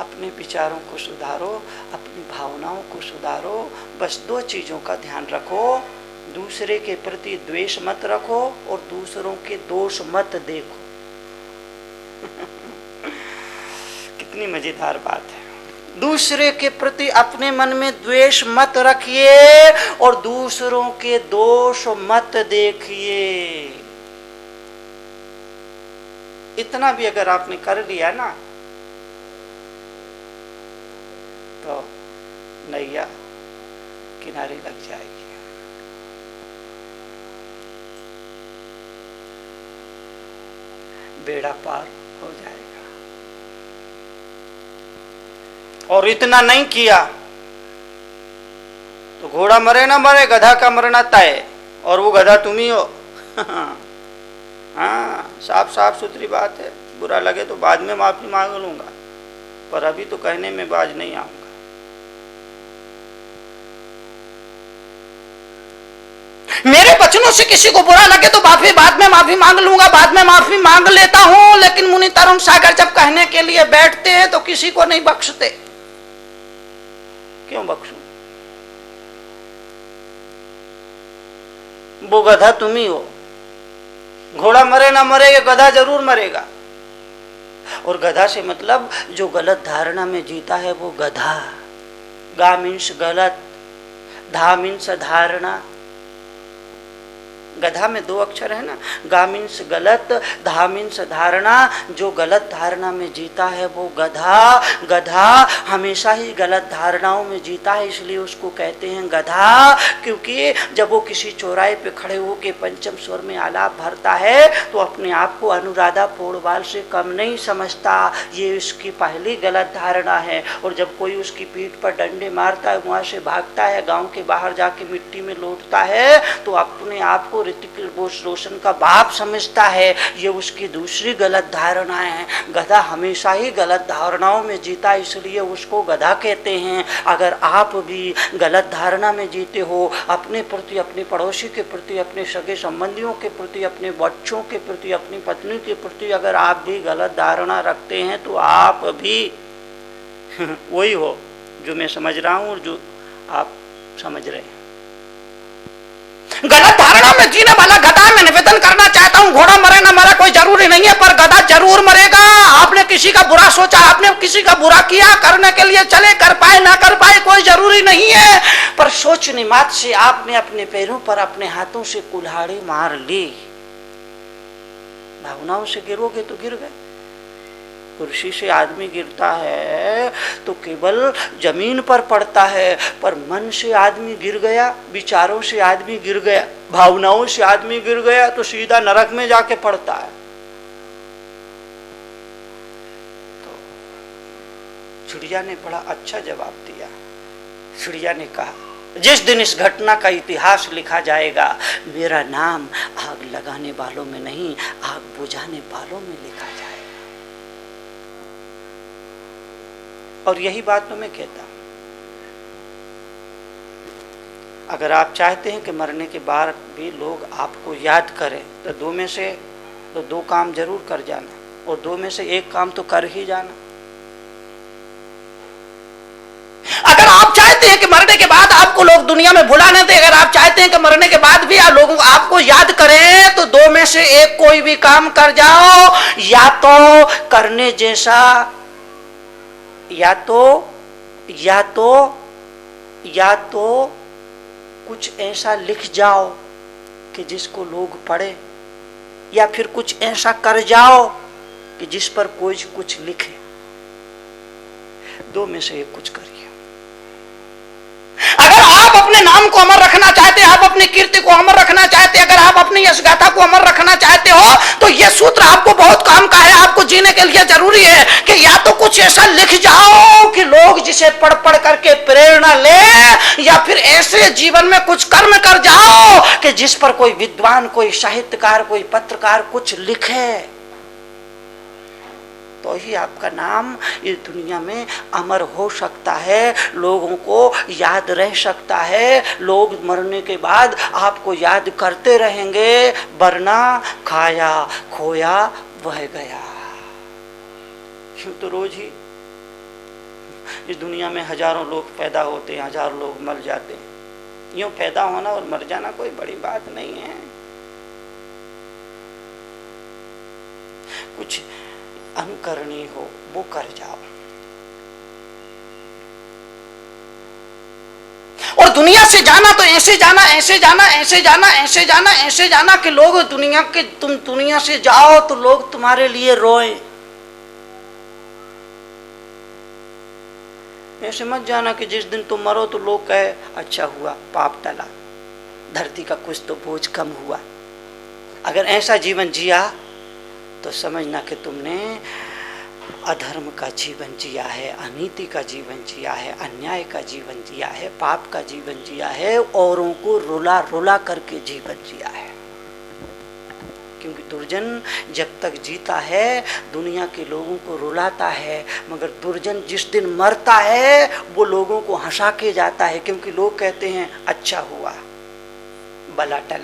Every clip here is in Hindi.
अपने विचारों को सुधारो, अपनी भावनाओं को सुधारो। बस 2 चीजों का ध्यान रखो, दूसरे के प्रति द्वेष मत रखो और दूसरों के दोष मत देखो। कितनी मजेदार बात है। दूसरे के प्रति अपने मन में द्वेष मत रखिए और दूसरों के दोष मत देखिए। इतना भी अगर आपने कर लिया ना तो नैया किनारे लग जाएगी। बेड़ा पार हो जाएगा। और इतना नहीं किया तो घोड़ा मरे ना मरे, गधा का मरना तय, और वो गधा तुम ही हो। हाँ, साफ सुथरी बात है। बुरा लगे तो बाद में माफी मांग लूंगा, पर अभी तो कहने में बाज नहीं आऊंगा। मेरे वचनों से किसी को बुरा लगे तो बाद में माफी मांग लूंगा, बाद में माफी मांग लेता हूं, लेकिन मुनि तरुण सागर जब कहने के लिए बैठते हैं तो किसी को नहीं बख्शते। क्यों बख्शूं? वो गधा तुम ही हो। घोड़ा मरे ना मरे, ये गधा जरूर मरेगा। और गधा से मतलब जो गलत धारणा में जीता है वो गधा। गा मीन्स गलत, धा मीन्स धारणा। गधा में 2 अक्षर है ना, गा मीन्स गलत, धा मीन्स धारणा। जो गलत धारणा में जीता है वो गधा। गधा हमेशा ही गलत धारणाओं में जीता है, इसलिए उसको कहते हैं गधा। क्योंकि जब वो किसी चौराहे पे खड़े होकर पंचम स्वर में आलाप भरता है तो अपने आप को अनुराधा पोड़वाल से कम नहीं समझता। ये उसकी पहली गलत धारणा है। और जब कोई उसकी पीठ पर डंडे मारता है, वहां से भागता है, गांव के बाहर जाके मिट्टी में लौटता है, तो अपने आप को ऋतिक रोशन का बाप समझता है। ये उसकी दूसरी गलत धारणा है। गधा हमेशा ही गलत धारणाओं में जीता, इसलिए उसको गधा कहते हैं। अगर आप भी गलत धारणा में जीते हो, अपने प्रति, अपने पड़ोसी के प्रति, अपने सगे संबंधियों के प्रति, अपने बच्चों के प्रति, अपनी पत्नी के प्रति अगर आप भी गलत धारणा रखते हैं तो आप भी वही हो जो मैं समझ रहा हूं और जो आप समझ रहे हैं। गलत धारणा में जीने वाला गधा, मैं निवेदन करना चाहता हूं, घोड़ा मरे ना मरे कोई जरूरी नहीं है, पर गधा जरूर मरेगा। आपने किसी का बुरा सोचा, आपने किसी का बुरा किया, करने के लिए चले, कर पाए ना कर पाए कोई जरूरी नहीं है, पर सोचने मात्र से आपने अपने पैरों पर अपने हाथों से कुल्हाड़ी मार ली। भावनाओं से गिरोगे तो गिर गए। कुर्सी से आदमी गिरता है तो केवल जमीन पर पड़ता है, पर मन से आदमी गिर गया, विचारों से आदमी गिर गया, भावनाओं से आदमी गिर गया तो सीधा नरक में जाके पड़ता है। तो चिड़िया ने बड़ा अच्छा जवाब दिया। चिड़िया ने कहा, जिस दिन इस घटना का इतिहास लिखा जाएगा, मेरा नाम आग लगाने वालों में नहीं, आग बुझाने वालों में लिखा जाएगा। और यही बात तो मैं कहता हूं, अगर आप चाहते हैं कि मरने के बाद भी लोग आपको याद करें तो 2 में से तो 2 काम जरूर कर जाना, और 2 में से 1 काम तो कर ही जाना। अगर आप चाहते हैं कि मरने के बाद आपको लोग दुनिया में भुला न दें, अगर आप चाहते हैं कि मरने के बाद भी लोग आपको याद करें, तो 2 में से 1 कोई भी काम कर जाओ। या तो करने जैसा, या तो कुछ ऐसा लिख जाओ कि जिसको लोग पढ़े, या फिर कुछ ऐसा कर जाओ कि जिस पर कोई कुछ लिखे। 2 में से 1 कुछ करिए। अगर आप अपने नाम को अमर रखना चाहते हैं, आप अपनी कीर्ति को अमर रखना चाहते हैं, अगर आप अपनी यश गाथा को अमर रखना चाहते हो, तो यह सूत्र आपको बहुत काम का है। आपको जीने के लिए जरूरी है कि या तो कुछ ऐसा लिख जाओ कि लोग जिसे पढ़ पढ़ करके प्रेरणा ले, या फिर ऐसे जीवन में कुछ कर्म कर जाओ कि जिस पर कोई विद्वान, कोई साहित्यकार, कोई पत्रकार कुछ लिखे, तो ही आपका नाम इस दुनिया में अमर हो सकता है, लोगों को याद रह सकता है। लोग मरने के बाद आपको याद करते रहेंगे, वरना खाया खोया बह गया। यूं तो रोज ही इस दुनिया में हजारों लोग पैदा होते हैं, हजारों लोग मर जाते हैं। यूं पैदा होना और मर जाना कोई बड़ी बात नहीं है। कुछ अनुकरणीय हो वो कर जाओ। और दुनिया से जाना तो ऐसे जाना, ऐसे जाना, ऐसे जाना, ऐसे जाना, ऐसे जाना कि लोग दुनिया के, तुम दुनिया से जाओ तो लोग तुम्हारे लिए रोएं। ऐसे मत जाना कि जिस दिन तुम मरो तो लोग कहे अच्छा हुआ, पाप टला, धरती का कुछ तो बोझ कम हुआ। अगर ऐसा जीवन जिया तो समझना कि तुमने अधर्म का जीवन जिया है, अनीति का जीवन जिया है, अन्याय का जीवन जिया है, पाप का जीवन जिया है, औरों को रुला रुला करके जीवन जिया है। क्योंकि दुर्जन जब तक जीता है दुनिया के लोगों को रुलाता है, मगर दुर्जन जिस दिन मरता है वो लोगों को हंसा के जाता है, क्योंकि लोग कहते हैं अच्छा हुआ, बला टल।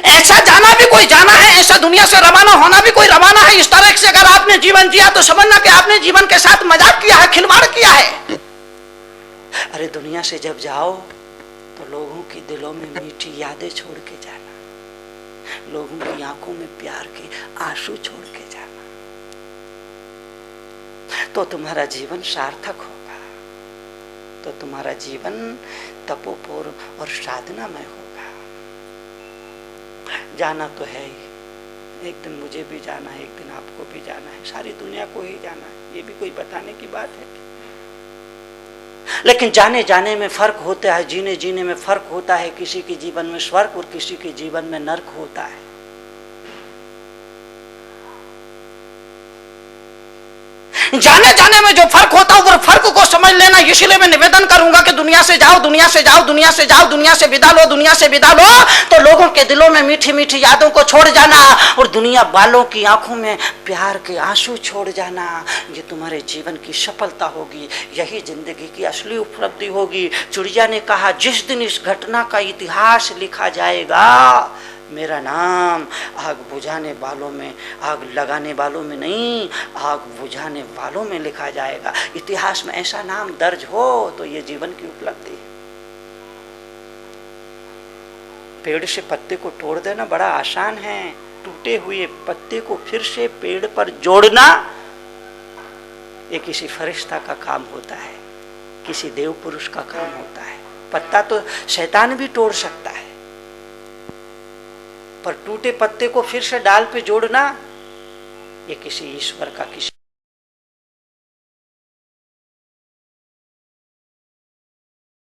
ऐसा जाना भी कोई जाना है, ऐसा दुनिया से रवाना होना भी कोई रवाना है। इस तरह से अगर आपने जीवन जिया तो समझना कि आपने जीवन के साथ मजाक किया है, खिलवाड़ किया है। अरे दुनिया से जब जाओ तो लोगों के दिलों में मीठी यादें छोड़ के जाना, लोगों की आंखों में प्यार के आंसू छोड़ के जाना, तो तुम्हारा जीवन सार्थक होगा, तो तुम्हारा जीवन तपोपूर्ण और साधनामय होगा। जाना तो है ही, एक दिन मुझे भी जाना है, एक दिन आपको भी जाना है, सारी दुनिया को ही जाना है। ये भी कोई बताने की बात है? लेकिन जाने जाने में फर्क होता है, जीने जीने में फर्क होता है। किसी के जीवन में स्वर्ग और किसी के जीवन में नरक होता है। जाने जाने में जो फर्क होता है वो फर्क को समझ लेना। इसलिए मैं निवेदन करूंगा कि दुनिया से जाओ, दुनिया से जाओ, दुनिया से जाओ, दुनिया से विदा लो, दुनिया से विदा लो तो लोगों के दिलों में मीठी मीठी यादों को छोड़ जाना और दुनिया वालों की आंखों में प्यार के आंसू छोड़ जाना। ये तुम्हारे जीवन की सफलता होगी, यही जिंदगी की असली उपलब्धि होगी। चिड़िया ने कहा जिस दिन इस घटना का इतिहास लिखा जाएगा मेरा नाम आग बुझाने वालों में, आग लगाने वालों में नहीं, आग बुझाने वालों में लिखा जाएगा। इतिहास में ऐसा नाम दर्ज हो तो ये जीवन की उपलब्धि है। पेड़ से पत्ते को तोड़ देना बड़ा आसान है, टूटे हुए पत्ते को फिर से पेड़ पर जोड़ना ये किसी फरिश्ता का काम होता है, किसी देव पुरुष का काम होता है। पत्ता तो शैतान भी तोड़ सकता है, पर टूटे पत्ते को फिर से डाल पे जोड़ना ये किसी ईश्वर का, किसी